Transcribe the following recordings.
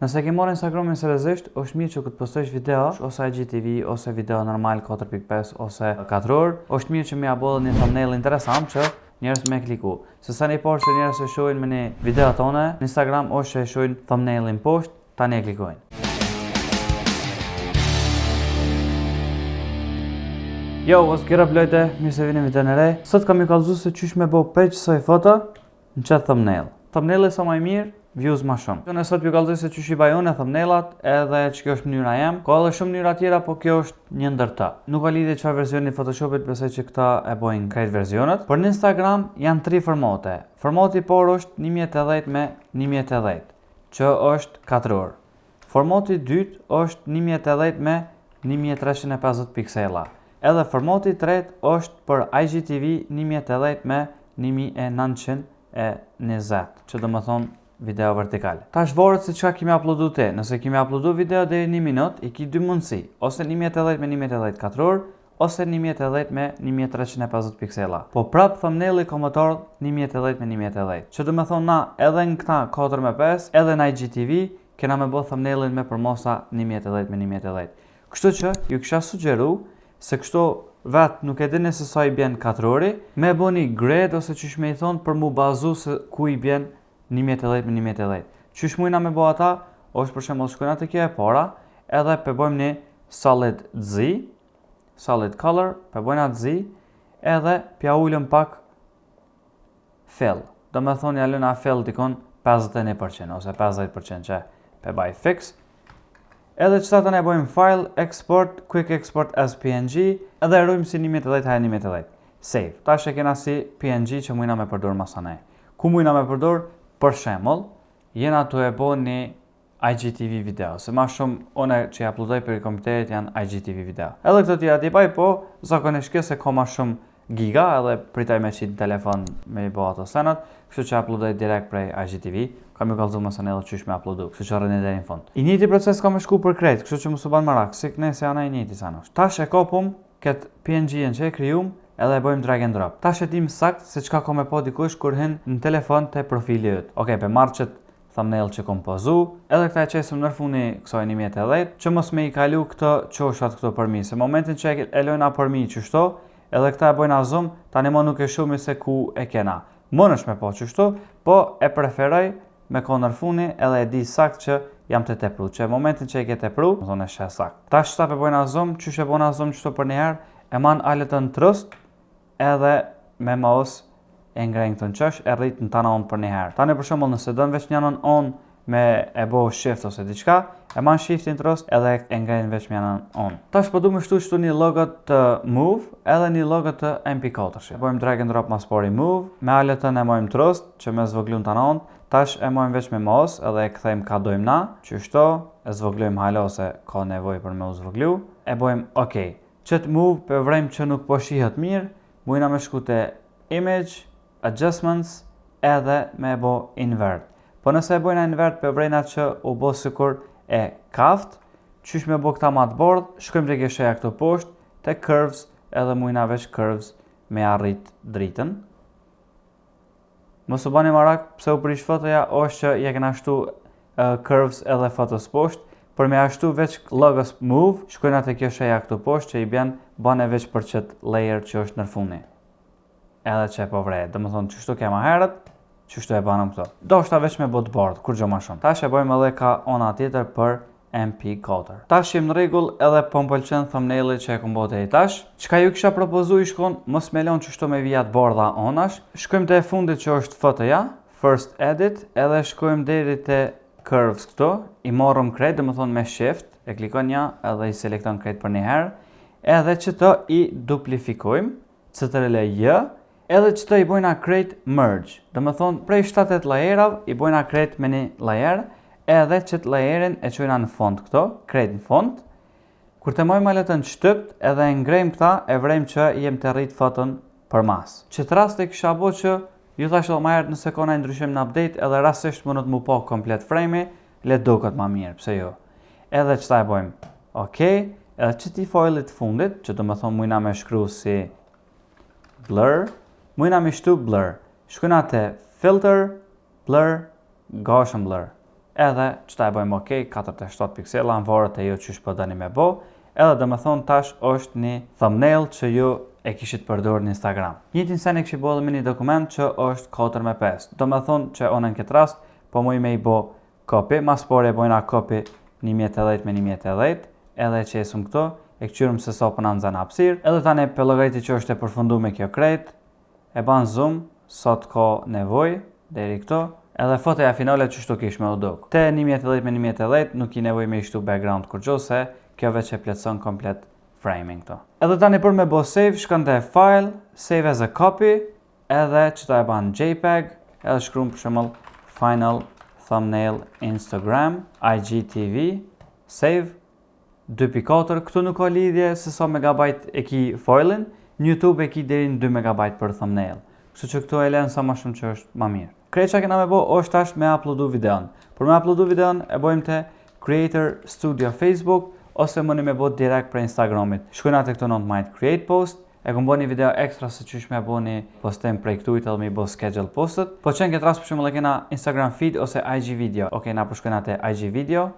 Nëse ke marrë Instagramin seriozisht, është mirë që këtë postosh video ose IGTV ose video normal 4.5 ose 4 orë, është mirë që më abollë një thumbnail interesant që njerëz me kliku. Se sa një parë që njerëz e shohin me një video tonë, në Instagram është që e shohin thumbnailin poshtë, tani e klikojnë. Yo, what's good up lojte, mirë se vini video në re. Sot kam ju kallëzu se qysh me bo page soj foto në qëtë thumbnail. Thumbnail e sa ma i mirë, views ma shumë. Në sot ju kallëzu se qysh i bajon e thumbnailat edhe që kjo është mënyra jem. Ka edhe shumë mënyra tjera, po kjo është një ndër ta. Nuk ka lidhje çfarë versioni Photoshopit, besoj që këta e bojnë krejt versionet. Por në Instagram janë 3 formate. Formati i parë është 1080 me 1080, që është 4 orë. Formati i dytë është 1080 me 1350 piksela. Edhe formati i tretë është për IGTV 1080 me 1920, që do më thonë video vertikal. Tash varet se çka kemi uploadu te. Nëse kemi uploadu video deri 1 minutë, i ki dy mundësi, ose 1080 me 1080 4 orë, ose 1080 me 1350 piksela. Po prap thumbnaili komentar 1080 me 1080. Që do më thonë na edhe në këta 4:5, edhe në IGTV kena me bë thumbnailin me përmosa 1080 me 1080. Kështu që ju kisha sugjeru se kështu vetë nuk e dini se sa i bjen 4 orë, me boni grade ose qysh me i thonë për mu bazu se ku i bjen 1080 me 1080. Qysh mujna me bo ata, është për shembull shkojna të kjo e para, edhe pe bojmë një solid Z, solid color, pe bojna Z, edhe pja ullëm pak fill. Do me thonë jaluna fill dikon 51% ose 50% që pe baj fix. Edhe qëta të ne bojmë file, export, quick export as PNG, edhe rrujmë si 1080 haja 1080. Save. Tash e kena si PNG që mujna me përdor masane. Ku mujna me përdor? Për shembull, jena të e bo një IGTV video, se ma shumë one që i uploadoj për i kompiterit janë IGTV video. Edhe këtë tjera t'i baj, po zakonisht kjo se ka ma shumë giga, edhe pritaj me qitë telefon me i bo ato senat, kështu që uploadoj direkt prej IGTV, kam ju kallëzu mësën edhe qysh me uploadu, kështu që rrëni deri në fund. I njëti proces ka me shku për krejt, kështu që më suban marak, si këne se jana i njëti sanosh. Tash e kopum këtë PNG-en që e kryum, edhe e bojmë drag and drop. Tash e dim sakt se qka ka me po dikush kur hin në telefon të profili jët. Okej, pe marrë qëtë thumbnail që kom pozu, edhe këta e qesëm nërfuni kësoj 1080, që mos me i kalu këtë qoshat këto përmi, se momentin që e lojna përmi qështo, edhe këta e bojna zoom, tani mo nuk e shumë se ku e kena. Mon është me po qështu, po e preferoj me ko nërfuni edhe e di sakt që jam të tepru, që momentin që e ke tepru, më thonë e shë sakt. Ta shta pe bojna zoom, qysh e bojna zoom qështu për njëherë, e man aletën trust, edhe me mouse e ngrejnë këtë në qësh, e rritë në tana on për njëherë. Tani për shembull nëse dënë veç njënën on me e bo shift ose diçka, e man shiftin trust edhe e ngrejnë veç njënën on. Tash po du me shtu qështu një logo të move edhe një logo të MP4. Bojmë drag and drop mas pari move, me aletën e mojmë trust, që me zvoglu në tana on, tash e mojmë veç me mouse edhe e këthejmë ka dojmë na, qështo, e zvoglujmë halo se ka nevoj për me u zvoglu, e bojmë OK. Qëtë move për vrejmë që nuk po shihet mirë, mujna me shku të image, adjustments, edhe me bo invert. Po nëse e bojna invert për vrejna që u bo sikur e kaft, qysh me bo këta matë bord, shkojmë të gjesheja këto poshtë, të curves, edhe mujna veç curves me arrit dritën. Mos u bani marak, pse u prish fotoja, është që je kena shtu curves edhe fotos poshtë, për me ashtu veç logos move, shkojna të kjo sheja këtu poshtë që i bjen bane veç për qëtë layer që është nërfuni. Edhe që e po vrejë, dhe më thonë qështu kema herët, qështu e banëm këto. Do shta veç me bot board, kur gjo ma shumë. Tash e bojmë edhe ka ona tjetër për MP4. Tash jem në regull edhe po më pëlqen thumbnailit që e kom bote i tash. Qka ju kisha propozu i shkon, mos me lon qështu me vijat borda onash. Shkojmë të e fundit që është fotoja, first edit, edhe shkojmë deri të curves këto, i morëm krejt, dhe më thonë me shift, e klikon një edhe i selekton krejt për një herë, edhe që të i duplifikojmë, CTRL-J, edhe që të i bojna krejt merge, dhe më thonë prej 7 lajerav i bojna krejt me një lajer, edhe që të lajerin e qojna në font këto, krejt në font, kur të mojmë aletën shtypt edhe ngrejmë këta, e vrejmë që jem të rritë foton për mas. Që të rast e kisha bo që ju thashtë dhe ma herët nëse kona i ndryshim në update edhe rastisht më në të mu po komplet frame-i, le do këtë ma mirë, pse jo. Edhe që ta e bojmë, OK, edhe që ti foilit fundit, që të më thonë mujna me shkru si blur, mujna me shtu blur. Shkuna të filter, blur, gaussian blur. edhe qëta e bëjmë ok, 47 piksela, në vorët e ju qysh po dani me bo, edhe dhe me thonë tash është një thumbnail që ju e kishit përdor në Instagram. Njëtin sen e kishit bo edhe me një dokument që është 4:5. Do me thonë që onë në këtë rast, po muj me i bo copy, mas por e bojna copy 1080 me 1080, edhe që esum këto, e këqyrëm se so përna në zanë hapsir, edhe tani për llogariti që është e përfundu me kjo krejt, e ban zoom, sot ka nevoj, deri këto, edhe fotoja finale që shtu kish me udok. Te 1080 me 1080 nuk i nevoj me i shtu background kur gjo se kjo veç e pletson komplet framing këto. Edhe tani për me bo save, shkën te file, save as a copy, edhe që ta e ban JPEG, edhe shkrum për shemëll final thumbnail Instagram, IGTV, save, 2.4, këtu nuk ka lidhje se sa megabajt e ki foilin, në YouTube e ki deri në 2 megabajt për thumbnail. Kështu që këtu e len sa ma shumë që është ma mirë. Krejt që kena me bo është tash me uploadu videon. Për me uploadu videon e bojmë te Creator Studio Facebook, ose mëni me bo direkt për Instagramit. Shkujna të këto not might create post, e kom bo një video ekstra se qysh me bo një postim prej këtujt edhe me bo schedule postet. Po që në këtë rast për shumë e kena Instagram feed ose IG video. Ok, na përshkujna të IG video.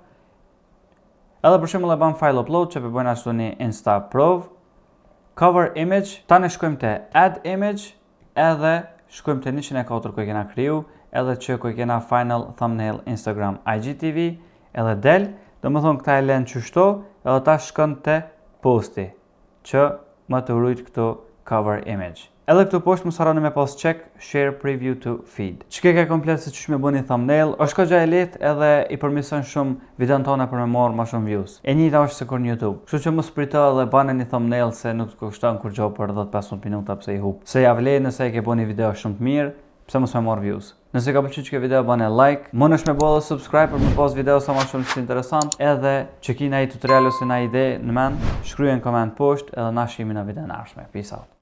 Edhe për shumë e ban file upload që përbojna qëtu një Insta Prov. Cover image, ta ne shkojmë të add image, edhe shkojmë të 104 ku i kena kriju, edhe që ku i kena final thumbnail Instagram IGTV, edhe del, do më thonë këta e len qështo, edhe ta shkën të posti, që më të urujt këto cover image. Edhe këtu poshtë më sarani me pas check, share preview to feed. Që ke komplet se qësh me bu një thumbnail, është ka gjë e letë edhe i përmison shumë videon tona për me marrë ma shumë views. E njëta është se kur në YouTube. Kështu që më sprita dhe bane një thumbnail se nuk të kushton kur gjo për 10-15 minuta pse i hup. Se javle nëse e ke bu një video shumë të mirë, pse mos me marrë views. Nëse ka pëlqyer që video bane like, mënesh me bo dhe subscribe për me pas video sa ma shumë që interesant, edhe që ki na i tutorial ose na ide në men, shkryje në koment poshtë edhe na shihemi në video në ardhshme. Peace out.